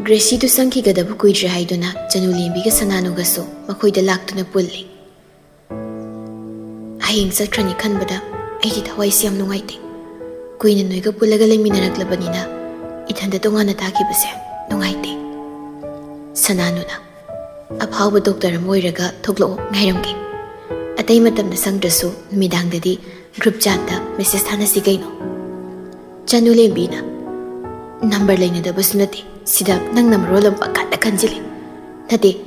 Gracie tu sangkigadabu kuidre haiduna Janulembiga Sananugasu makoida laktuna pulli. Hayeng satrani khanbada aidi thawai siam nungaite. Kuina noiga pullaga leminaraklabanina ithanda tongana takibase nungaite. Sananuna afhauba doctor amoiraga thoklo ngairamge. Atai matamna sangdrasu numidangdadi group chat da message thanasi gaino. Janulembina number lainadabasu nate sida nang namrolam pakata kanjili. Nate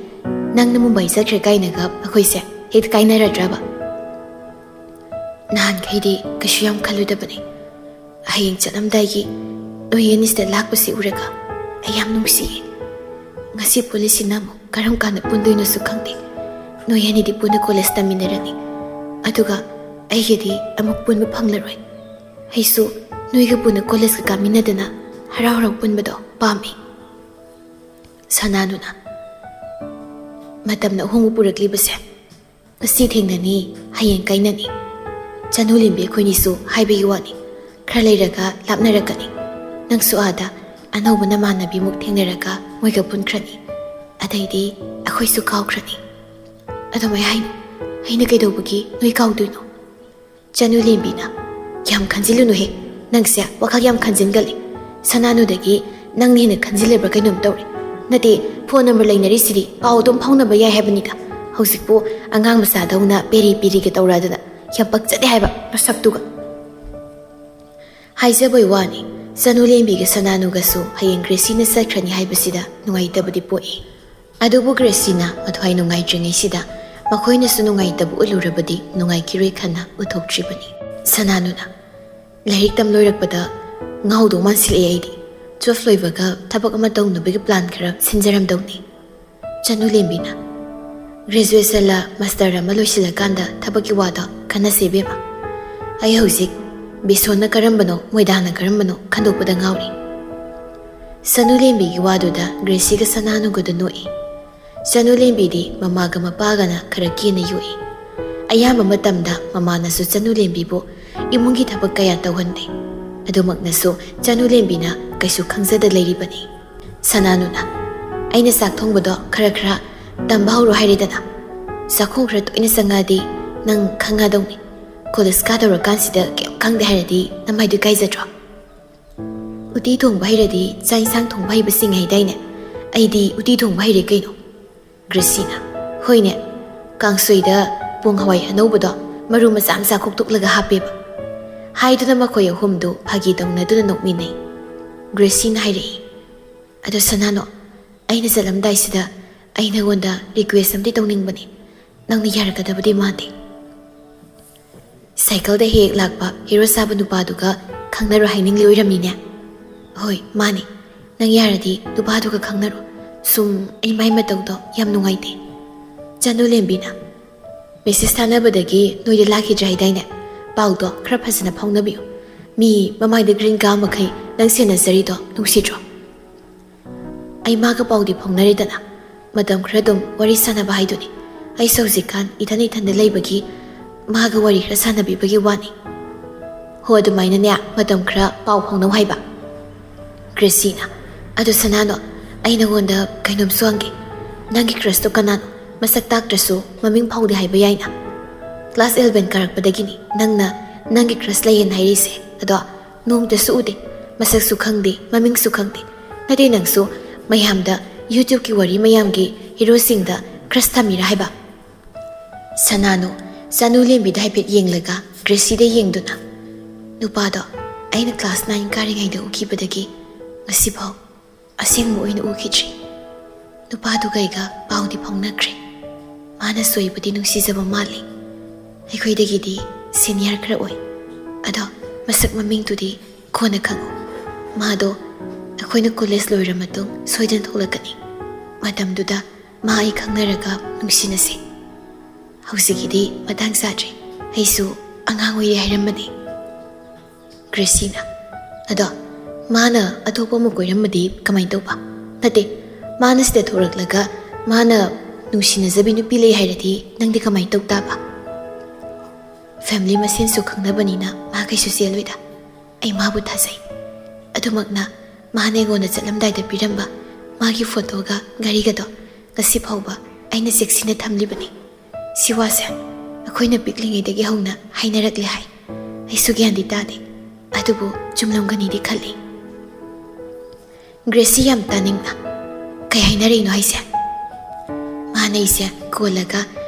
nang Mumbai satre kainaga akoise het kainaradraba. Nahan kaidi kashuyam khaludabani. Hayeng chalamdaigi noyenista lakpasi uraga ayam nungsiye. Ngasi polisi namu karam kana punduino su khangde. Noyeni di puna college taminarani. Aduga aigedi amuk punba phanglaroi. Haisu noiga puna college ka kaminadana harau punbado pami. Sananuna matamna hongu puraklibase. Ngasi thengnani hayeng kainani. Janulembi khoinisu haibagi wani. Khara leiraga lapnarakani. Nangsu ada anauba namanabi muk thengnaraga moiga punkrani. Adaidi akhoisu kawkrani. Adamai hainu haina kaidobagi noi kawduino. Janulembina yam khanjilunu he. Nangse wakag yam khanjingali. Sananudagi nangni hena khanjilebra kainom tawri. Nate phone number lainari siri pau dom phaunaba yai habanida. Hausikpu angang masadauna peri peri ke tawradana. Yapak chade haiba masaktuga. Haizaboi wani Janulembiga Sananugasu hayeng Gracie na sakrani haibasida nungaitabadi poi. Adubu Gracie na mathwai nungaidringaisida makoinasu nungaitabu ulurabadi nungaikiroi khana uthoktribani. Sananuna lairik tamloirakpada ngaudo mansile aidi 12 loibaga thabak ama tawnabiga plan khara sinjaramdawni. Janulembina graduation la master ama loisilakanda thabaki wada khana sebema. Ai hauzik bisona karambano moidana karambano khandokpada ngauri. Janulembi gi waduda Gracie ga Sananugoda noi. Janulembi di mamaga mapagana khara kina yoi. Ayamba matamda mamanasu Janulembi bo imungi thabak kaya tawhande. Adumaknasu Janulembina kaisu khangzada leiribani. Sananuna aina sak thongbado khara khara tamba hauro hairidana. Sakhong khara toina sangadi nang khangadawni. College kadawra kansida kem khangde hairadi namaidu kaizatro. Uti thongba hairadi chaisang thongba haibasing haidaine. Aidi uti thongba haire kaino. Gracie hoine kangsoida pung hawai anobado maru macha macha khoktoklaga hapeba. Haiduna makoy ahumdu phagi tawna nokminai. Gracie hairei. Ado Sanano aina zalamdaisida aina gonda request amdi tawningbani. Nangna yargadabadi mande. Cycle da hek lakpa hero saba nupaduga khangnaro hainingli oiramnine. Hoi mani nang yaradi nupaduga khangnaro sum ai mai matawdo yam nungaite. Janulembina Mrs. Tanabadagi noide laki jaidaine paudo khara phasana phaunabiyo. Mi mamai de green ga makai nang sena zarido nungsidro. Ai maga paudi phaunaridana madam khradum wari sanaba haiduni. Ai sauzikan ithani thanda leibagi maga wari khara sanabi bagi wani. Ho adumaina nya madam khara pau phaunaw haiba. Gracie adu Sanano aina gonda kainom suange nangi crush to kanano masak taktrasu maming phaudi haiba yaina. Class 11 karakpadagini nangna nangi crush layen hairise ado nongda su ude masak su khangde maming su khangde. Nade nangsu mayamda YouTube ki wari mayamgi hero singda crush thamira haiba. Sanano Janulembi da haipet yenglaga Gracie da yengduna. Nupado aina class 9 karingaida ukibadagi ngasipaw asengmo oina ukidri. Nupado gaiga paudi phaunakre. Mana soibadi nungsizaba mali. Aikhoidagidi senior khara oi. Ado masak maming tudi khona khango. Mado akhoina college loira matung soidan tholakani. Matamduda ma ai khangnaraga nungsinase. Hausigidi matang sadre haisu angang oire hairamani. Gracie ado mana atopa mo koiramadi kamai tawba. Nate mana sida thoraklaga mana nungsinazabi nupi lei hairadi nangdi kamai tawtaba. Family masin su khangnabanina ma kaisu selwida. Ai mabu thasai. Adumakna mahane gona chalamdai da piramba ꯃꯥꯒꯤ ꯐꯣꯇꯣꯒ ꯘꯔꯤꯒꯗꯣ ꯉꯁꯤ ꯐꯥꯎꯕ ꯑꯩꯅ ꯆꯦꯛꯁꯤꯟꯅ ꯊꯝꯂꯤꯕꯅꯤ꯫ ꯁꯤ ꯋꯥꯁꯦ ꯑꯩꯈꯣꯏꯅ ꯄꯤꯛꯂꯤꯉꯩꯗꯒꯤ ꯍꯧꯅ ꯍꯥꯏꯅꯔꯛꯂꯦ ꯍꯥꯏ꯫ ꯑꯩꯁꯨ ꯒ꯭ꯌꯥꯟꯗꯤ ꯇꯥꯗꯦ, ꯑꯗꯨꯕꯨ ꯆꯨꯝꯂꯝꯒꯅꯤꯗꯤ ꯈꯜꯂꯤ꯫ ꯒ꯭ꯔꯦꯁꯤ ꯌꯥꯝ ꯇꯥꯅꯤꯡꯅ, ꯀꯩ ꯍꯥꯏꯅꯔꯤꯅꯣ ꯍꯥꯏꯁꯦ? ꯃꯥꯅ ꯑꯩꯁꯦ ꯀꯣꯜꯂꯒ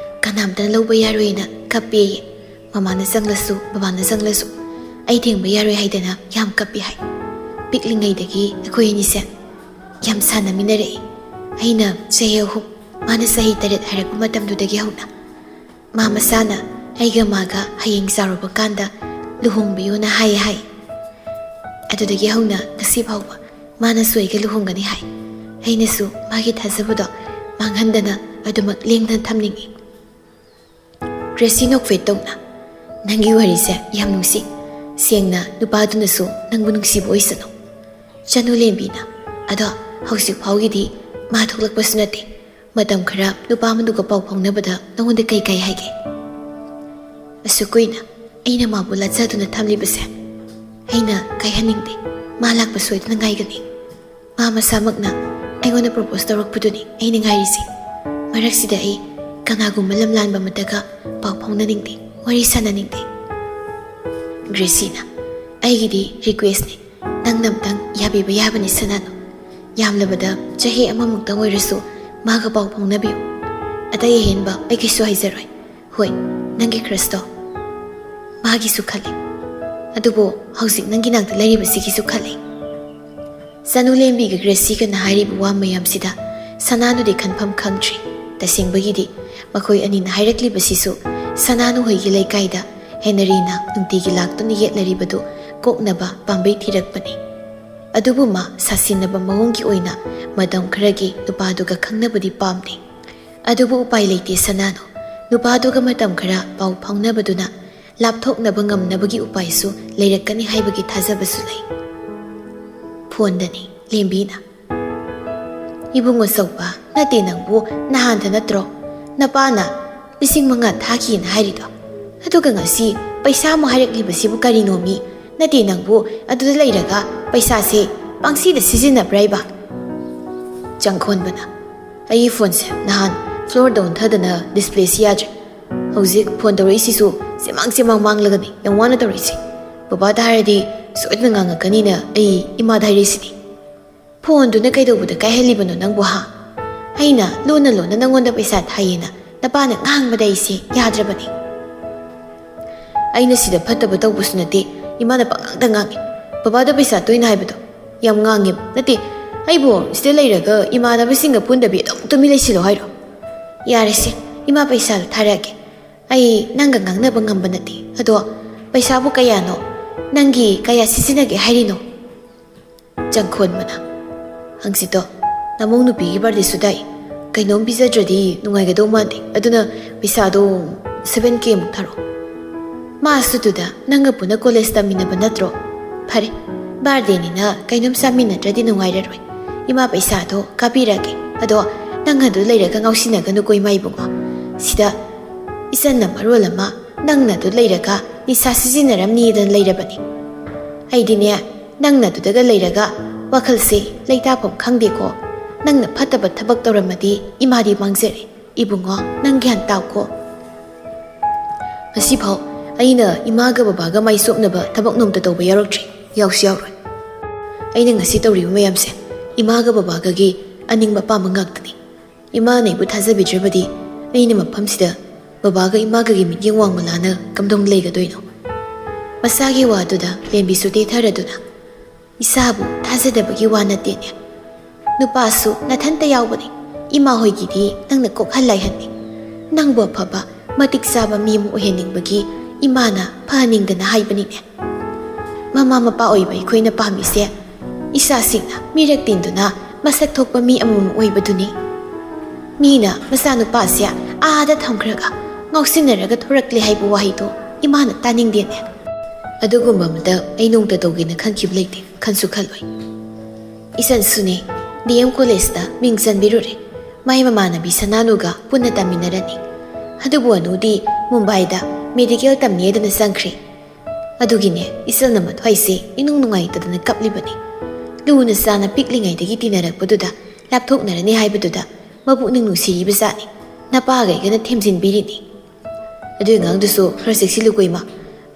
ꯀꯅꯥꯝꯇꯅ ꯂꯧꯕ ꯌꯥꯔꯣꯏꯅ ꯀꯞꯄꯦꯌꯦ꯫ ꯃꯃꯥꯅ ꯆꯪꯂꯁꯨ ꯕꯕꯥꯅ ꯆꯪꯂꯁꯨ ꯑꯩ ꯊꯦꯡꯕ ꯌꯥꯔꯣꯏ ꯍꯥꯏꯗꯅ ꯌꯥꯝ ꯀꯞꯄꯤ ꯍꯥꯏ꯫ ꯄꯤꯛꯂꯤꯉꯩꯗꯒꯤ ꯑꯩꯈꯣꯏ ꯑꯅꯤꯁꯦ ꯌꯥꯝ ꯁꯥꯟꯅꯃꯤꯟꯅꯔꯛꯏ꯫ ꯑꯩꯅ ꯆꯍꯤ 3, ꯃꯥꯅ ꯆꯍꯤ 9 ꯍꯥꯏꯔꯛꯄ ꯃꯇꯝꯗꯨꯗꯒꯤ ꯍꯧꯅ ꯃꯥ ꯃꯁꯥꯅ ꯑꯩꯒ ꯃꯥꯒ ꯍꯌꯦꯡ ꯆꯥꯎꯔꯕ ꯀꯥꯟꯗ ꯂꯨꯍꯣꯡꯕꯤꯌꯨꯅ ꯍꯥꯏ꯫ ꯑꯗꯨꯗꯒꯤ ꯍꯧꯅ ꯉꯁꯤ ꯐꯥꯎꯕ ꯃꯥꯅꯁꯨ ꯑꯩꯒ ꯂꯨꯍꯣꯡꯒꯅꯤ ꯍꯥꯏ꯫ ꯑꯩꯅꯁꯨ ꯃꯥꯒꯤ ꯊꯥꯖꯕꯗꯣ ꯃꯥꯡꯍꯟꯗꯅ ꯑꯗꯨꯃꯛ ꯂꯦꯡꯗꯅ ꯊꯝꯅꯤꯡꯏ꯫ ꯒ꯭ꯔꯦꯁꯤ ꯅꯣꯛꯐꯦꯠ ꯇꯧꯅ, ꯅꯪꯒꯤ ꯋꯥꯔꯤꯁꯦ ꯌꯥꯝ ꯅꯨꯡꯁꯤ꯫ ꯁꯦꯡꯅ ꯅꯨꯄꯥꯗꯨꯅꯁꯨ ꯅꯪꯕꯨ ꯅꯨꯡꯁꯤꯕ ꯑꯣꯏꯁꯅꯨ꯫ ꯆꯅꯨ ꯂꯦꯝꯕꯤꯅ, ꯑꯗꯣ ꯍꯧꯖꯤꯛ ꯐꯥꯎꯒꯤꯗꯤ ꯃꯥ ꯊꯣꯛꯂꯛꯄꯁꯨ ꯅꯠꯇꯦ꯫ ꯃꯇꯝ ꯈꯔ ꯅꯨꯄꯥ ꯑꯃꯗꯨꯒ ꯄꯥꯎ ꯐꯥꯎꯅꯕꯗ ꯅꯉꯣꯟꯗ ꯀꯩ ꯍꯥꯏꯒꯦ? ꯑꯁꯨꯛ ꯀꯨꯏꯅ ꯑꯩꯅ ꯃꯥꯕꯨ ꯂꯥꯠꯆꯗꯨꯅ ꯊꯝꯂꯤꯕꯁꯦ ꯑꯩꯅ ꯀꯥꯏꯍꯟꯅꯤꯡꯗꯦ꯫ ꯃꯥ ꯂꯥꯛꯄ ꯁꯣꯏꯗꯅ ꯉꯥꯏꯒꯅꯤ꯫ ꯃꯥ ꯃꯁꯥꯃꯛꯅ ꯑꯩꯉꯣꯟꯗ ꯄ꯭ꯔꯣꯄꯣꯁ ꯇꯧꯔꯛꯄꯗꯨꯅꯤ ꯑꯩꯅ ꯉꯥꯏꯔꯤꯁꯤ꯫ ꯃꯔꯛꯁꯤꯗ ꯑꯩ ꯀꯅꯥꯒꯨꯝꯕ ꯂꯝ ꯂꯥꯟꯕ ꯑꯃꯠꯇꯒ ꯄꯥꯎ ꯐꯥꯎꯅꯅꯤꯡꯗꯦ, ꯋꯥꯔꯤ ꯁꯥꯟꯅꯅꯤꯡꯗꯦ꯫ ꯒ꯭ꯔꯦꯁꯤꯅ, ꯑꯩꯒꯤꯗꯤ ꯔꯤꯀ꯭ꯋꯦꯁꯅꯤ, ꯅꯪꯅ ꯑꯝꯇꯪ ꯌꯥꯕꯤꯕ ꯌꯥꯕꯅꯤ ꯁꯅꯥꯅꯨ꯫ ꯌꯥꯝꯂꯕꯗ ꯆꯍꯤ 1 ꯃꯨꯛꯇꯪ ꯑꯣꯏꯔꯁꯨ ꯃꯥꯒ ꯄꯥꯎ ꯐꯥꯎꯅꯕꯤꯌꯨ꯫ ꯑꯇꯩ ꯑꯍꯦꯟꯕ ꯑꯩ ꯀꯩꯁꯨ ꯍꯥꯏꯖꯔꯣꯏ꯫ ꯍꯣꯏ, ꯅꯪꯒꯤ ꯀ꯭ꯔꯁꯇꯣ ꯃꯥꯒꯤꯁꯨ ꯈꯜꯂꯤ, ꯑꯗꯨꯕꯨ ꯍꯧꯖꯤꯛ ꯅꯪꯒꯤ ꯅꯥꯛꯇ ꯂꯩꯔꯤꯕꯁꯤꯒꯤꯁꯨ ꯈꯜꯂꯤ꯫ ꯆꯅꯨ ꯂꯦꯝꯕꯤꯒ ꯒ꯭ꯔꯦꯁꯤꯒꯅ ꯍꯥꯏꯔꯤꯕ ꯋꯥ ꯃꯌꯥꯝꯁꯤꯗ ꯁꯅꯥꯅꯨꯗꯤ ꯈꯟꯐꯝ ꯈꯪꯗ꯭ꯔꯤ꯫ ꯇꯁꯦꯡꯕꯒꯤꯗꯤ ꯃꯈꯣꯏ ꯑꯅꯤꯅ ꯍꯥꯏꯔꯛꯂꯤꯕꯁꯤꯁꯨ ꯁꯅꯥꯅꯨ ꯍꯣꯏꯒꯤ ꯂꯩꯀꯥꯏꯗ ꯍꯦꯅꯔꯤꯅ ꯅꯨꯡꯇꯤꯒꯤ ꯂꯥꯛꯇꯨꯅ ꯌꯦꯠꯅꯔꯤꯕꯗꯨ ꯀꯣꯛꯅꯕ ꯄꯥꯝꯕꯩ ꯊꯤꯔꯛꯄꯅꯤ꯫ ꯑꯗꯨꯕꯨ ꯃꯥ ꯁꯥꯁꯤꯟꯅꯕ ꯃꯑꯣꯡꯒꯤ ꯑꯣꯏꯅ ꯃꯇꯝ ꯈꯔꯒꯤ ꯅꯨꯄꯥꯗꯨꯒ ꯈꯪꯅꯕꯗꯤ ꯄꯥꯝꯗꯦ꯫ ꯑꯗꯨꯕꯨ ꯎꯄꯥꯏ ꯂꯩꯇꯦ ꯁꯅꯥꯅꯨ꯫ ꯅꯨꯄꯥꯗꯨꯒ ꯃꯇꯝ ꯈꯔ ꯄꯥꯎ ꯐꯥꯎꯅꯕꯗꯨꯅ ꯂꯥꯞꯊꯣꯛꯅꯕ ꯉꯝꯅꯕꯒꯤ ꯎꯄꯥꯏꯁꯨ ꯂꯩꯔꯛꯀꯅꯤ ꯍꯥꯏꯕꯒꯤ ꯊꯥꯖꯕꯁꯨ ꯂꯩ꯫ ꯐꯣꯟꯗꯅꯤ ꯂꯦꯝꯕꯤꯅ, ꯏꯕꯨꯡꯉꯣ ꯆꯧꯕ, ꯅꯠꯇꯦ ꯅꯪꯕꯨ ꯅꯍꯥꯟꯗ ꯅꯠꯇ꯭ꯔꯣ ꯅꯄꯥꯅ 5,000 ꯊꯥꯈꯤꯅ ꯍꯥꯏꯔꯤꯗꯣ? ꯑꯗꯨꯒ ꯉꯁꯤ ꯄꯩꯁꯥ ꯑꯃꯨꯛ ꯍꯥꯏꯔꯛꯂꯤꯕꯁꯤꯕꯨ ꯀꯔꯤꯅꯣꯃꯤ? ꯅꯠꯇꯦ ꯅꯪꯕꯨ ꯑꯗꯨꯗ ꯂꯩꯔꯒ ꯄꯩꯁꯥꯁꯦ ꯄꯪꯁꯤꯗ ꯁꯤꯖꯤꯟꯅꯕ꯭ꯔꯥꯏꯕ? ꯆꯪꯈꯣꯟꯕꯅ, ꯑꯩꯒꯤ ꯐꯣꯟꯁꯦ ꯅꯍꯥꯟ ꯐ꯭ꯂꯣꯔꯗ ꯑꯣꯟꯊꯗꯅ ꯗꯤꯁꯄ꯭ꯂꯦꯁꯤ ꯌꯥꯗ꯭ꯔꯦ꯫ ꯍꯧꯖꯤꯛ ꯐꯣꯟ ꯇꯧꯔꯛꯏꯁꯤꯁꯨ ꯆꯦꯃꯥꯡ ꯃꯥꯡꯂꯒꯅꯤ ꯌꯥꯝ ꯋꯥꯅ ꯇꯧꯔꯛꯏꯁꯤ꯫ ꯕꯕꯥꯗ ꯍꯥꯏꯔꯗꯤ ꯁꯣꯏꯗꯅ ꯉꯥꯡꯉꯛꯀꯅꯤꯅ ꯑꯩ ꯏꯃꯥꯗ ꯍꯥꯏꯔꯛꯏꯁꯤꯅꯤ꯫ ꯐꯣꯟꯗꯨꯅ ꯀꯩꯗꯧꯕꯗ ꯀꯥꯏꯍꯜꯂꯤꯕꯅꯣ ꯅꯪꯕꯨ ꯍꯥ? ꯑꯩꯅ ꯂꯣꯟꯅ ꯅꯪꯉꯣꯟꯗ ꯄꯩꯁꯥ ꯊꯥꯏꯌꯦꯅ ꯅꯄꯥꯅ ꯉꯥꯡꯕꯗ ꯑꯩꯁꯦ ꯌꯥꯗ꯭ꯔꯕꯅꯤ꯫ ꯑꯩꯅ ꯁꯤꯗ ꯐꯠꯇꯕ ꯇꯧꯕꯁꯨ ꯅꯠꯇꯦ, ꯏꯃꯥꯅ ꯄꯪꯉꯥꯡꯗ ꯉꯥꯡꯉꯤ꯫ ꯕꯕꯥꯗ ꯄꯩꯁꯥ ꯇꯣꯏꯅ ꯍꯥꯏꯕꯗꯣ ꯌꯥꯝ ꯉꯥꯡꯉꯦꯕ꯫ ꯅꯠꯇꯦ, ꯑꯩꯕꯨ ꯁꯤꯗ ꯂꯩꯔꯒ ꯏꯃꯥꯟꯅꯕꯁꯤꯡꯒ ꯄꯨꯟꯗꯕꯤ ꯑꯗꯨꯝ ꯇꯨꯃꯤꯟ ꯂꯩꯁꯤꯜꯂꯣ ꯍꯥꯏꯔꯣ? ꯌꯥꯔꯦꯁꯦ, ꯏꯃꯥ ꯄꯩꯁꯥꯗꯣ ꯊꯥꯔꯛꯑꯒꯦ꯫ ꯑꯩ ꯅꯪꯒ ꯉꯥꯡꯅꯕ ꯉꯝꯕ ꯅꯠꯇꯦ꯫ ꯑꯗꯣ ꯄꯩꯁꯥꯕꯨ ꯀꯌꯥꯅꯣ? ꯅꯪꯒꯤ ꯀꯌꯥ ꯁꯤꯖꯤꯟꯅꯒꯦ ꯍꯥꯏꯔꯤꯅꯣ? ꯆꯪꯈꯣꯟꯕꯅ, ꯍꯪꯆꯤꯠꯇꯣ ꯅꯃꯧ ꯅꯨꯄꯤꯒꯤ ꯕꯥꯔꯗꯦꯁꯨ ꯇꯥꯏ꯫ ꯀꯩꯅꯣꯝ ꯄꯤꯖꯗ꯭ꯔꯗꯤ ꯅꯨꯡꯉꯥꯏꯒꯗꯧ ꯃꯥꯟꯗꯦ꯫ ꯑꯗꯨꯅ ꯄꯩꯁꯥꯗꯣ 7K ꯃꯨꯛ ꯊꯥꯔꯛꯑꯣ꯫ ꯃꯥꯁꯨ ꯑꯗꯨꯗ ꯅꯪꯒ ꯄꯨꯟꯅ ꯀꯣꯂꯦꯖ ꯇꯝꯃꯤꯟꯅꯕ ꯅꯠꯇ꯭ꯔꯣ? ꯐꯔꯦ, ꯕꯥꯔꯗꯦꯅꯤꯅ ꯀꯩꯅꯣꯝ ꯆꯥꯃꯤꯟꯅꯗ꯭ꯔꯗꯤ ꯅꯨꯡꯉꯥꯏꯔꯔꯣꯏ꯫ ꯏꯃꯥ ꯄꯩꯁꯥꯗꯣ ꯀꯥꯄꯤꯔꯒꯦ꯫ ꯑꯗꯣ ꯅꯪ ꯑꯗꯨ ꯂꯩꯔꯒ ꯉꯥꯎꯁꯤꯟꯅꯒꯅꯨꯀꯣ ꯏꯃꯥ ꯏꯕꯨꯡꯉꯣ꯫ ꯁꯤꯗ ꯏꯆꯟꯅ ꯃꯔꯣꯜ ꯑꯃ ꯅꯪꯅ ꯑꯗꯨ ꯂꯩꯔꯒ ꯅꯤꯁꯥ ꯁꯤꯖꯤꯟꯅꯔꯝꯅꯤꯗꯅ ꯂꯩꯔꯕꯅꯤ꯫ ꯑꯩꯗꯤꯅꯦ ꯅꯪꯅ ꯑꯗꯨꯗꯒ ꯂꯩꯔꯒ ꯋꯥꯈꯜꯁꯦ ꯂꯩꯇꯥꯐꯝ ꯈꯪꯗꯦꯀꯣ꯫ ꯅꯪꯅ ꯐꯠꯇꯕ ꯊꯕꯛ ꯇꯧꯔꯝꯃꯗꯤ ꯏꯃꯥꯗꯤ ꯃꯥꯡꯖꯔꯦ꯫ ꯏꯕꯨꯡꯉꯣ, ꯅꯪ ꯒ꯭ꯌꯥꯟ ꯇꯥꯎꯀꯣ꯫ ꯉꯁꯤꯐꯥꯎ ꯑꯩꯅ ꯏꯃꯥꯒ ꯕꯕꯥꯒ ꯃꯥꯏꯁꯣꯛꯅꯕ ꯊꯕꯛ ꯅꯣꯝꯇ ꯇꯧꯕ ꯌꯥꯎꯔꯛꯇ꯭ꯔꯤ, ꯌꯥꯎꯁꯨ ꯌꯥꯎꯔꯣꯏ꯫ ꯑꯩꯅ ꯉꯁꯤ ꯇꯧꯔꯤꯕ ꯃꯌꯥꯝꯁꯦ ꯏꯃꯥꯒ ꯕꯕꯥꯒꯒꯤ ꯑꯅꯤꯡꯕ ꯑꯄꯥꯝꯕ ꯉꯥꯛꯇꯅꯤ꯫ ꯏꯃꯥꯅ ꯑꯩꯕꯨ ꯊꯥꯖꯕꯤꯗ꯭ꯔꯕꯗꯤ ꯑꯩꯅ ꯃꯐꯝꯁꯤꯗ ꯕꯕꯥꯒ ꯏꯃꯥꯒꯒꯤ ꯃꯤꯠꯌꯦꯡ ꯋꯥꯡꯃꯂꯥꯅ ꯀꯝꯗꯧꯅ ꯂꯩꯒꯗꯣꯏꯅꯣ? ꯃꯁꯥꯒꯤ ꯋꯥꯗꯨꯗ ꯂꯦꯝꯕꯤꯁꯨ ꯇꯦꯊꯔꯗꯨꯅ, ꯏꯁꯥꯕꯨ ꯊꯥꯖꯗꯕꯒꯤ ꯋꯥ ꯅꯠꯇꯦꯅꯦ꯫ ꯅꯨꯄꯥꯁꯨ ꯅꯊꯟꯇ ꯌꯥꯎꯕꯅꯤ꯫ ꯏꯃꯥ ꯍꯣꯏꯒꯤꯗꯤ ꯅꯪꯅ ꯀꯣꯛꯍꯜ-ꯂꯥꯏꯍꯟꯅꯤ꯫ ꯅꯪꯕꯨ ꯑꯐꯕ ꯃꯇꯤꯛ ꯆꯥꯕ ꯃꯤ ꯑꯃ ꯑꯣꯏꯍꯟꯅꯤꯡꯕꯒꯤ ꯏꯃꯥꯅ ꯐꯍꯟꯅꯤꯡꯗꯅ ꯍꯥꯏꯕꯅꯤꯅꯦ꯫ ꯃꯃꯥ ꯃꯄꯥ ꯑꯣꯏꯕ ꯑꯩꯈꯣꯏꯅ ꯄꯥꯝꯃꯤꯁꯦ ꯏꯆꯥꯁꯤꯡꯅ ꯃꯤꯔꯛ ꯇꯤꯟꯗꯨꯅ ꯃꯁꯛ ꯊꯣꯛꯄ ꯃꯤ ꯑꯃꯃꯝ ꯑꯣꯏꯕꯗꯨꯅꯤ꯫ ꯃꯤꯅ ꯃꯆꯥꯅꯨꯄꯥꯁꯦ ꯑꯥꯗ ꯊꯝꯈ꯭ꯔꯒ ꯉꯥꯎꯁꯤꯟꯅꯔꯒ ꯊꯣꯔꯛꯂꯦ ꯍꯥꯏꯕ ꯋꯥꯍꯩꯗꯣ ꯏꯃꯥꯅ ꯇꯥꯅꯤꯡꯗꯦꯅꯦ꯫ ꯑꯗꯨꯒꯨꯝꯕ ꯑꯃꯗ ꯑꯩ ꯅꯣꯡꯇ ꯇꯧꯒꯦꯅ ꯈꯟꯈꯤꯕ ꯂꯩꯇꯦ, ꯈꯟꯁꯨ ꯈꯜꯂꯣꯏ꯫ ꯏꯆꯟꯁꯨꯅꯦ DM ꯀꯣꯂꯦꯖꯇ ꯃꯤꯡ ꯆꯟꯕꯤꯔꯨꯔꯦ꯫ ꯃꯥꯏ ꯃꯃꯥꯟꯅꯕꯤ ꯁꯅꯥꯅꯨꯒ ꯄꯨꯟꯅ ꯇꯝꯃꯤꯟꯅꯔꯅꯤ꯫ ꯑꯗꯨꯕꯨ ꯑꯅꯨꯗꯤ ꯃꯨꯝꯕꯥꯏꯗ ꯃꯦꯗꯤꯀꯦꯜ ꯇꯝꯅꯤꯗꯅ ꯆꯪꯈ꯭ꯔꯦ꯫ ꯑꯗꯨꯒꯤꯅꯦ ꯏꯆꯟꯅ ꯃꯊ꯭ꯋꯥꯏꯁꯦ ꯏꯅꯨꯡ ꯅꯨꯡꯉꯥꯏꯇꯗꯅ ꯀꯞꯂꯤꯕꯅꯤ꯫ ꯂꯨꯅ ꯆꯥꯅ ꯄꯤꯛꯂꯤꯉꯩꯗꯒꯤ ꯇꯤꯟꯅꯔꯛꯄꯗꯨꯗ ꯂꯥꯞꯊꯣꯛꯅꯔꯅꯤ ꯍꯥꯏꯕꯗꯨꯗ ꯃꯄꯨꯛꯅꯤꯡ ꯅꯨꯡꯁꯤꯔꯤꯕꯖꯥꯠꯅꯤ ꯅꯄꯥꯒ ꯑꯩꯒꯅ ꯊꯦꯝꯖꯤꯟꯕꯤꯔꯤꯅꯤ ꯑꯗꯨꯏ ꯑꯉꯥꯡꯗꯨꯁꯨ ꯈꯔ ꯆꯦꯛꯁꯤꯜꯂꯨꯀꯣ ꯏꯃꯥ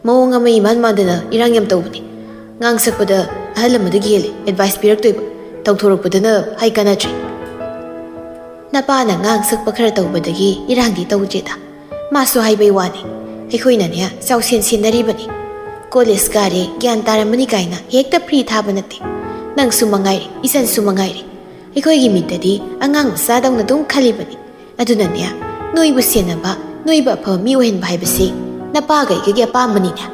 ꯃꯑꯣꯡ ꯑꯃ ꯏꯃꯥꯟ ꯃꯥꯟꯗꯅ ꯏꯔꯥꯡ ꯌꯥꯝ ꯇꯧꯕꯅꯤ ꯉꯥꯡ ꯁꯛꯄꯗ ꯑꯍꯜ ꯑꯃꯗꯒꯤ ꯍꯦꯜꯂꯤ ꯑꯦꯗꯚꯥꯏꯁ ꯄꯤꯔꯛꯇꯣꯏꯕ ꯇꯧꯊꯣꯔꯛꯄꯗꯅ ꯍꯩ ꯀꯥꯟꯅꯗ꯭ꯔꯤ ꯅꯄꯥꯅ ꯉꯥꯡ ꯁꯛꯄ ꯈꯔ ꯇꯧꯕꯗꯒꯤ ꯏꯔꯥꯡꯗꯤ ꯇꯧꯗ꯭ꯔꯦꯗ ꯃꯥꯁꯨ ꯍꯥꯏꯕꯩ ꯋꯥꯅꯤ ꯑꯩꯈꯣꯏꯅꯅꯦ ꯆꯥꯎꯁꯦꯟ ꯁꯦꯟꯅꯔꯤꯕꯅꯤ ꯀꯣꯂꯦꯖ ꯀꯥꯔꯦ ꯒ꯭ꯌꯥꯟ ꯇꯥꯔꯝꯃꯅꯤ ꯀꯥꯏꯅ ꯍꯦꯛꯇ ꯐ꯭ꯔꯤ ꯊꯥꯕ ꯅꯠꯇꯦ ꯅꯪꯁꯨ ꯃꯉꯥꯏꯔꯦ ꯏꯆꯟꯁꯨ ꯃꯉꯥꯏꯔꯦ ꯑꯩꯈꯣꯏꯒꯤ ꯃꯤꯠꯇꯗꯤ ꯑꯉꯥꯡ ꯃꯆꯥꯗꯧꯅ ꯑꯗꯨꯝ ꯈꯜꯂꯤꯕꯅꯤ ꯑꯗꯨꯅꯅꯦ ꯅꯣꯏꯕꯨ ꯁꯦꯟꯅꯕ ꯅꯣꯏꯕꯨ ꯑꯐꯕ ꯃꯤ ꯑꯣꯏꯍꯟꯕ ꯍꯥꯏꯕꯁꯤ ꯅꯄꯥꯒ ꯑꯩꯒꯒꯤ ꯑꯄꯥꯝꯕꯅꯤꯅꯦ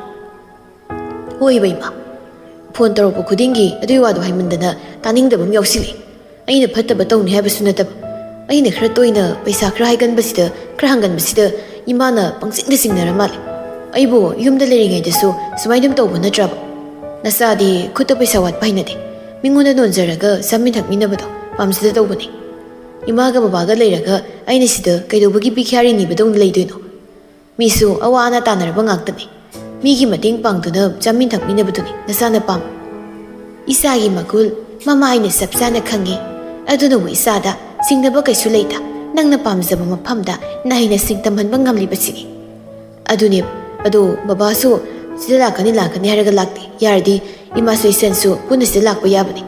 ꯍꯣꯏꯕ ꯏꯃꯥ ꯐꯣꯟ ꯇꯧꯔꯛꯄ ꯈꯨꯗꯤꯡꯒꯤ ꯑꯗꯨꯏ ꯋꯥꯗꯣ ꯍꯥꯏꯃꯟꯗꯅ ꯇꯥꯅꯤꯡꯗꯕ ꯑꯃ ꯌꯥꯎꯁꯤꯜꯂꯤ ꯑꯩꯅ ꯐꯠꯇꯕ ꯇꯧꯅꯤ ꯍꯥꯏꯕꯁꯨ ꯅꯠꯇꯕ ꯑꯩꯅ ꯈꯔ ꯇꯣꯏꯅ ꯄꯩꯁꯥ ꯈꯔ ꯍꯥꯏꯒꯟꯕꯁꯤꯗ ꯈꯔ ꯍꯪꯒꯟꯕꯁꯤꯗ ꯏꯃꯥꯅ ꯄꯪꯆꯤꯡꯗ ꯆꯤꯡꯅꯔ ꯃꯥꯜꯂꯦ ꯑꯩꯕꯨ ꯌꯨꯝꯗ ꯂꯩꯔꯤꯉꯩꯗꯁꯨ ꯁꯨꯃꯥꯏꯅ ꯑꯗꯨꯝ ꯇꯧꯕ ꯅꯠꯇ꯭ꯔꯕ ꯅꯆꯥꯗꯤ ꯈꯨꯠꯇ ꯄꯩꯁꯥ ꯋꯥꯠꯄ ꯍꯩꯅꯗꯦ ꯃꯤꯉꯣꯟꯗ ꯅꯣꯟꯖꯔꯒ ꯆꯥꯃꯤꯟ ꯊꯛꯃꯤꯟꯅꯕꯗꯣ ꯄꯥꯝꯖꯗ ꯇꯧꯕꯅꯤ ꯏꯃꯥꯒ ꯕꯕꯥꯒ ꯂꯩꯔꯒ ꯑꯩꯅ ꯁꯤꯗ ꯀꯩꯗꯧꯕꯒꯤ ꯕꯤꯈ꯭ꯌꯥꯔꯤ ꯅꯤꯕꯗꯧꯅ ꯂꯩꯗꯣꯏꯅꯣ ꯃꯤꯁꯨ ꯑꯋꯥ ꯑꯅꯥ ꯇꯥꯟꯅꯔꯕ ꯉꯥꯛꯇꯅꯤ ꯃꯤꯒꯤ ꯃꯇꯦꯡ ꯄꯥꯡꯗꯨꯅ ꯆꯥꯃꯤꯟ ꯊꯛꯃꯤꯟꯅꯕꯗꯨꯅꯤ ꯅꯆꯥꯅ ꯄꯥꯝ ꯏꯆꯥꯒꯤ ꯃꯒꯨꯜ ꯃꯃꯥ ꯑꯩꯅ ꯆꯞ ꯆꯥꯅ ꯈꯪꯉꯤ ꯑꯗꯨꯅꯕꯨ ꯏꯆꯥꯗ ꯆꯤꯡꯅꯕ ꯀꯩꯁꯨ ꯂꯩꯇ ꯅꯪꯅ ꯄꯥꯝꯖꯕ ꯃꯐꯝꯗ ꯅꯍꯩꯅ ꯁꯤꯡꯇꯝꯍꯟꯕ ꯉꯝꯂꯤꯕꯁꯤꯅꯤ ꯑꯗꯨꯅꯦ ꯑꯗꯣ ꯕꯕꯥꯁꯨ sida lakani haraga lakti yardi imasu isensu puna sida lakpa yabani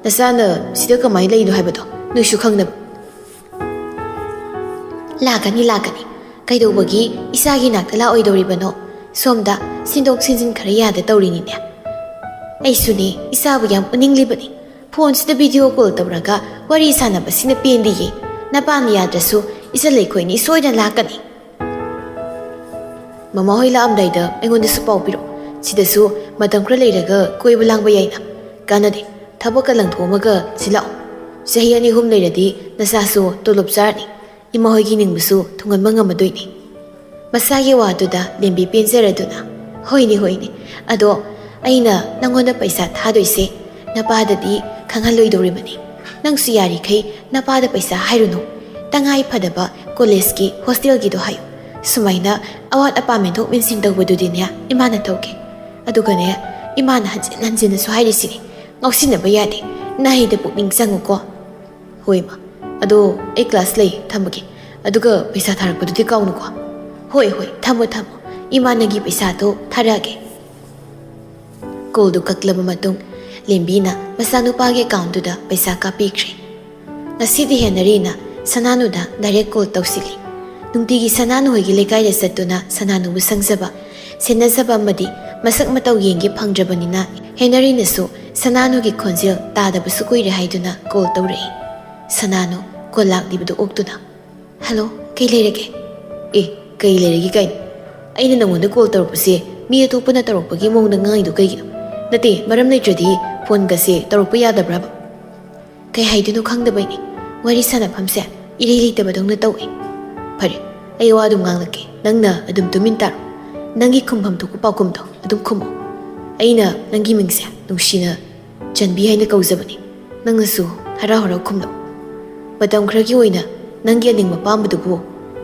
nasana sida kamai leino haibado noisu khangnaba lakani kaidobagi isagi nakta la oidoribano somda sindok sinjin khara yada tawrinine aisuni isabu yam uninglibani phone sida video call tawraga wari sanaba sina pendiye napani yadrasu isa leikhoini soida lakani mama hoi la amdaida engonda su pau piro sidasu matam khra leiraga koiba langba yaina kanade thabaka langthomaga silao sahi ani hum leiradi nasasu tolop charni ima hoi gi ningbusu thungan mangamadoini masagi waduda lembi penseraduna hoini ado aina nangonda paisa thadoise napadadi khangaloi doribani nangsu yari khai napada paisa hairuno tangai phadaba college ki hostel gi do hayo sumaina awat apartment thok min sing tawbadudine imana thauke adugane imana hanjin su hairisini ngausinaba yade nahi de pukning sanguko hoima ado a class lay thambagi aduga paisa tharakpadudi kaunuko hoi thamo imana gi paisa to tharage call du kaklaba matung lembina masanupa ge account da paisa ka pikre nasidi henarina sananu da direct call tawsili nungtigi sananu hoigi lekai da satuna sananu bu sangjaba senazaba madi masak matau yengi phangdrabanina henarina su sananu gi khonjel tada bu su koire haiduna call tawre sananu kolak dibudu oktuna hello kai lerege kai lerege kai aina nangonda call tawrpuse mi atopana tawrpagi mongda ngai du kai nate maram leitradi phone ga se tawrpa yadabra kai haiduno khangdabaini wari sana phamse irei leitabadongna tawi fare ai wadum nganglake nangna adum tumin tar nangi khumpham thu paukum tho adum khumo aina nangi mingse nungsina chanbi haina kaujabani nangasu hara khumlo badam khragi oina nangi aning mapambudu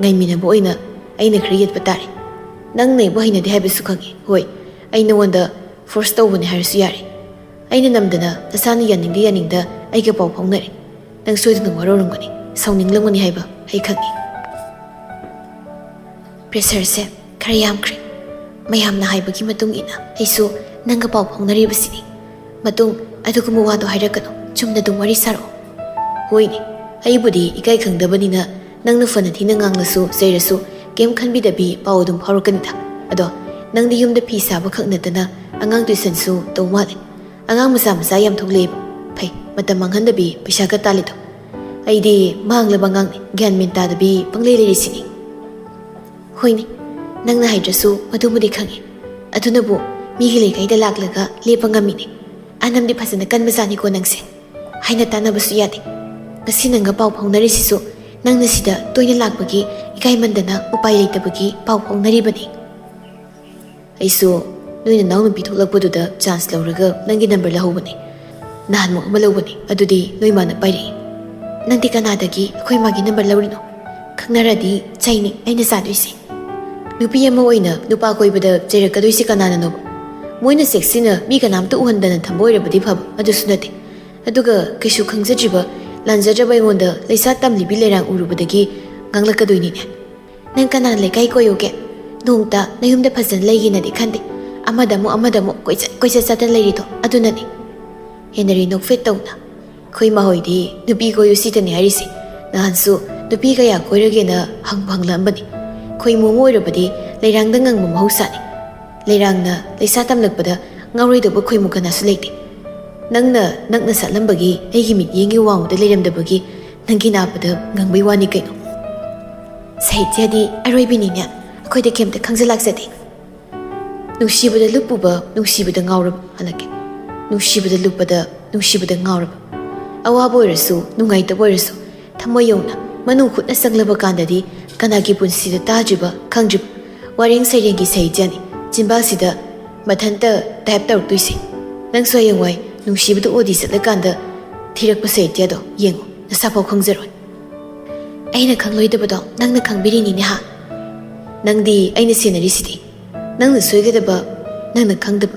ngaimina bo oina aina khri patare nang nei bo haina de habisu khangi hoi aina wanda force tawbani harisu yare aina namdana tasani yaningda aiga pau phaunare nang soiduna warorungani sauninglamani haiba ai khangi pressure se khariyam kri mayamna haibagi matung ina aisu nanga pau phaunaribasini matung adugumu wado hairakano chumna dum wari saro hoini aibudi ikai khangdabanina nangna fana thina nganglasu zairasu kem khanbidabi pau dum phaurukanida ado nangdi yumda phi saba khaknatana angang tuition su tawmale angang masa yam thokleb phai matam manghandabi paisa ka talido aidi mangla bangang gyan minta dabi pangle lerisini hoini nangna haidrasu madumudi khangi adunabu migi lekai da laklaga lepangamini anamdi phasana kanmazani ko nangse haina tanabasu yade ngasi nanga pau phaunari sisu nangna sida toina lakbagi ikai mandana upai leitabagi pau phaunari bani aisu noina nawnu pitholakpadu da chance lawraga nangi number lahobani nahan mo malawani adudi noi mana pairi nangdi kanadagi akhoi magi number lawrino khangnaradi chaini aina saduisi nupi ama oina nupa koibada chairakkadoisi kanana no moina sexina mi kanamta uhandana thamboirabadi phab adusu nate aduga kaishu khangjajiba ꯂꯥꯟꯖꯗ꯭ꯔꯕ ꯑꯩꯉꯣꯟꯗ ꯂꯩꯁꯥ ꯇꯝꯂꯤꯕꯤ ꯂꯩꯔꯥꯡ ꯎꯔꯨꯕꯗꯒꯤ ꯉꯥꯡꯂꯛꯀꯗꯣꯏꯅꯤꯅꯦ꯫ ꯅꯪ ꯀꯅꯥꯅ ꯂꯩꯀꯥꯏ ꯀꯣꯏꯌꯣꯒꯦ? ꯅꯣꯡꯇ ꯅꯌꯨꯝꯗ ꯐꯖꯅ ꯂꯩꯒꯦꯅꯗꯤ ꯈꯟꯗꯦ꯫ ꯑꯃꯗ ꯑꯃꯨꯛ ꯀꯣꯏꯆꯠ ꯆꯠꯇꯅ ꯂꯩꯔꯤꯗꯣ ꯑꯗꯨꯅꯅꯤ꯫ ꯍꯦꯟꯅꯔꯤ ꯅꯣꯛꯐꯦꯠ ꯇꯧꯅ ꯑꯩꯈꯣꯏ ꯃꯥꯍꯣꯏꯗꯤ ꯅꯨꯄꯤ ꯀꯣꯏꯌꯨ ꯁꯤꯇꯅꯤ ꯍꯥꯏꯔꯤꯁꯤ꯫ ꯅꯍꯥꯟꯁꯨ ꯅꯨꯄꯤ ꯀꯌꯥ ꯀꯣꯏꯔꯒꯦꯅ ꯍꯪꯂꯛꯑꯝꯕꯅꯤ꯫ ꯑꯩꯈꯣꯏ ꯏꯃꯨꯡ ꯑꯣꯏꯔꯕꯗꯤ ꯂꯩꯔꯥꯡꯗ ꯉꯪꯕ ꯃꯍꯧꯁꯥꯅꯤ꯫ ꯂꯩꯔꯥꯡꯅ ꯂꯩꯁꯥ ꯇꯝꯂꯛꯄꯗ ꯉꯥꯎꯔꯣꯏꯗꯧꯕ ꯈꯣꯏꯃꯨ ꯀꯅꯥꯁꯨ ꯂꯩꯇꯦ꯫ ꯅꯪꯅ ꯅꯛꯅ ꯆꯠꯂꯝꯕꯒꯤ ꯑꯩꯒꯤ ꯃꯤꯠꯌꯦꯡꯒꯤ ꯋꯥꯡꯃꯗ ꯂꯩꯔꯝꯗꯕꯒꯤ ꯅꯪꯒꯤ ꯅꯥꯞꯄꯗ ꯉꯪꯕꯩ ꯋꯥꯅꯤ ꯀꯩꯅꯣ꯫ ꯁꯥꯍꯤꯇ꯭ꯌꯗꯤ ꯑꯔꯣꯏꯕꯤꯅꯤꯅꯦ, ꯑꯩꯈꯣꯏꯗ ꯀꯩꯝꯇ ꯈꯪꯖꯜꯂꯥꯛꯆꯗꯦ꯫ ꯅꯨꯡꯁꯤꯕꯗ ꯂꯨꯞꯄꯨꯕ, ꯅꯨꯡꯁꯤꯕꯗ ꯉꯥꯎꯔꯕ ꯍꯜꯂꯛꯀꯦ꯫ ꯅꯨꯡꯁꯤꯕꯗ ꯂꯨꯞꯄꯗ, ꯅꯨꯡꯁꯤꯕꯗ ꯉꯥꯎꯔꯕ꯫ ꯑꯋꯥꯕ ꯑꯣꯏꯔꯁꯨ, ꯅꯨꯡꯉꯥꯏꯇꯕ ꯑꯣꯏꯔꯁꯨ, ꯊꯃꯣꯏ ꯌꯧꯅ ꯃꯅꯨꯡ ꯍꯨꯠꯅ ꯆꯪꯂꯕ ꯀꯥꯟꯗꯗꯤ ꯀꯅꯥꯒꯤ ꯄꯨꯟꯁꯤꯗ ꯇꯥꯗ꯭ꯔꯤꯕ, ꯈꯪꯗ꯭ꯔꯤꯕ ꯋꯥꯔꯦꯡ ꯁꯩꯔꯦꯡꯒꯤ ꯁꯥꯍꯤꯇ꯭ꯌꯅꯤ ꯆꯤꯟꯕꯥꯜꯁꯤꯗ ꯃꯊꯟꯇ ꯇꯥꯏꯞ ꯇꯧꯔꯛꯇꯣꯏꯁꯦ꯫ ꯅꯪꯁꯨ ꯍꯌꯦꯡꯋꯥꯏ ꯅꯨꯡꯁꯤꯕꯗ ꯑꯣꯗꯤ ꯆꯠꯂꯀꯥꯟꯗ ꯊꯤꯔꯛꯄ ꯁꯥꯍꯤꯇ꯭ꯌꯗꯣ ꯌꯦꯡꯉꯣ, ꯅꯁꯥꯐꯥꯎ ꯈꯪꯖꯔꯣꯏ꯫ ꯑꯩꯅ ꯈꯪꯂꯣꯏꯗꯕꯗꯣ ꯅꯪꯅ ꯈꯪꯕꯤꯔꯤꯅꯤꯅꯦ ꯍꯥ? ꯅꯪꯗꯤ ꯑꯩꯅ ꯁꯦꯟꯅꯔꯤꯁꯤꯗꯤ꯫ ꯅꯪꯅ ꯁꯣꯏꯒꯗꯕ, ꯅꯪꯅ ꯈꯪꯗꯕ,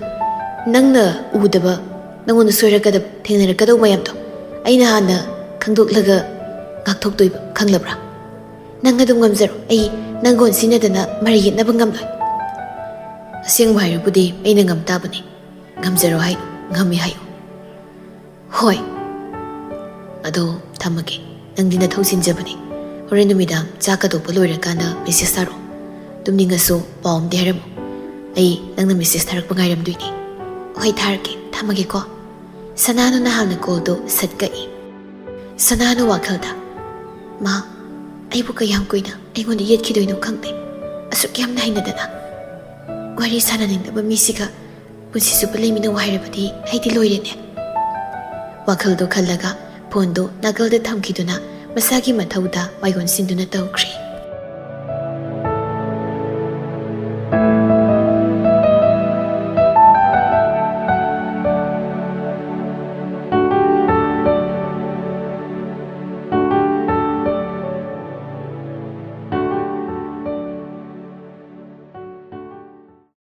ꯅꯪꯅ ꯎꯗꯕ, ꯅꯪꯉꯣꯟꯗ ꯁꯣꯏꯔꯛꯀꯗꯕ, ꯊꯦꯡꯅꯔꯛꯀꯗꯧꯕ ꯃꯌꯥꯝꯗꯣ ꯑꯩꯅ ꯍꯥꯟꯅ ꯈꯪꯗꯣꯛꯂꯒ ꯉꯥꯛꯊꯣꯛꯇꯣꯏꯕ, ꯈꯪꯂꯕ꯭ꯔꯥ? ꯅꯪ ꯑꯗꯨꯝ ꯉꯝꯖꯔꯣ, ꯑꯩ ꯅꯪꯒꯣꯟ ꯁꯤꯟꯅꯗꯅ ꯃꯔꯩ ꯌꯦꯠꯅꯕ ꯉꯝꯂꯣꯏ꯫ ꯑꯁꯦꯡꯕ ꯍꯥꯏꯔꯕꯨꯗꯤ ꯑꯩꯅ ꯉꯝ ꯇꯥꯕꯅꯤ꯫ ꯉꯝꯖꯔꯣ ꯍꯥꯏꯅꯣ, ꯉꯝꯃꯤ ꯍꯥꯏꯌꯣ꯫ ꯍꯣꯏ, ꯑꯗꯣ ꯊꯝꯃꯒꯦ, ꯅꯪꯗꯤ ꯅꯊꯧ ꯆꯤꯟꯖꯕꯅꯤ꯫ ꯍꯣꯔꯦꯟ ꯅꯨꯃꯤꯗꯥꯡ ꯆꯥꯛ ꯀꯗꯣꯛꯄ ꯂꯣꯏꯔꯀꯥꯟꯗ ꯃꯦꯁꯦꯖ ꯊꯥꯔꯛꯑꯣ꯫ ꯇꯨꯝꯅꯤꯡꯉꯁꯨ ꯄꯥꯎ ꯑꯃꯗꯤ ꯍꯥꯏꯔꯝꯃꯨ, ꯑꯩ ꯅꯪꯅ ꯃꯦꯁꯦꯖ ꯊꯥꯔꯛꯄ ꯉꯥꯏꯔꯝꯗꯣꯏꯅꯤ꯫ ꯍꯣꯏ ꯊꯥꯔꯛꯀꯦ, ꯊꯝꯃꯒꯦꯀꯣ꯫ ꯁꯅꯥꯅꯨ ꯅꯍꯥꯛꯅ ꯀꯣꯜꯗꯣ ꯁꯠ ꯀꯛꯏ꯫ ꯁꯅꯥꯅꯨ ꯋꯥꯈꯜꯗ, ꯃꯥ ꯑꯩꯕꯨ ꯀꯌꯥꯝ ꯀꯨꯏꯅ ꯑꯩꯉꯣꯟꯗ ꯌꯦꯠꯈꯤꯗꯣꯏꯅꯣ ꯈꯪꯗꯦ꯫ ꯑꯁꯨꯛ ꯌꯥꯝꯅ ꯍꯩꯅꯗꯅ ꯋꯥꯔꯤ ꯁꯥꯟꯅꯅꯤꯡꯗꯕ ꯃꯤꯁꯤꯒ ꯄꯨꯟꯁꯤ ꯆꯨꯞꯄ ꯂꯩꯃꯤꯟꯅꯧ ꯍꯥꯏꯔꯕꯗꯤ ꯑꯩꯗꯤ ꯂꯣꯏꯔꯦꯅꯦ꯫ ꯋꯥꯈꯜꯗꯣ ꯈꯜꯂꯒ ꯐꯣꯟꯗꯣ ꯅꯥꯀꯜꯗ ꯊꯝꯈꯤꯗꯨꯅ ꯃꯁꯥꯒꯤ ꯃꯊꯧꯗ ꯋꯥꯌꯣꯟ ꯁꯤꯟꯗꯨꯅ ꯇꯧꯈ꯭ꯔꯦ꯫